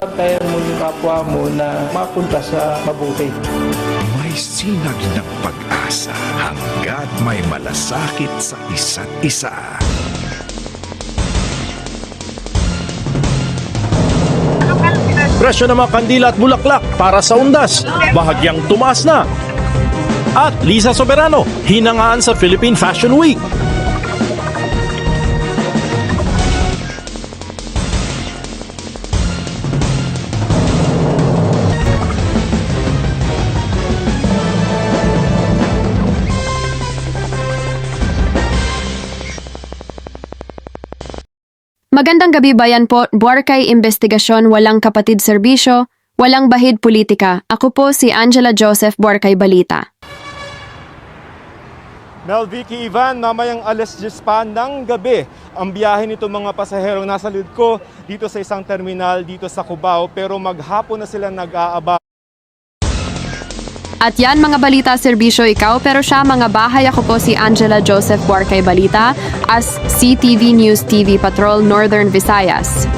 bantayan mo yung kapwa mo na mapunta sa mabuti. May sinag ng pag-asa hanggat may malasakit sa isa't isa. Presyo ng mga kandila at bulaklak para sa undas, bahagyang tumaas na. At Liza Soberano, hinangaan sa Philippine Fashion Week. Magandang gabi bayan po, Buarkay Investigasyon, walang kapatid serbisyo, walang bahid politika. Ako po si Angela Joseph, Buarkay Balita. Melvicky Ivan, mamayang alas 10 pa ng gabi ang biyahe nito mga pasaherong nasa likod ko dito sa isang terminal dito sa Cubao, pero maghapon na sila nag-aabang. At yan mga balita serbisyo ikaw, pero siya mga bahay. Ako po si Angela Joseph, Buarkay Balita as CTV News TV Patrol Northern Visayas.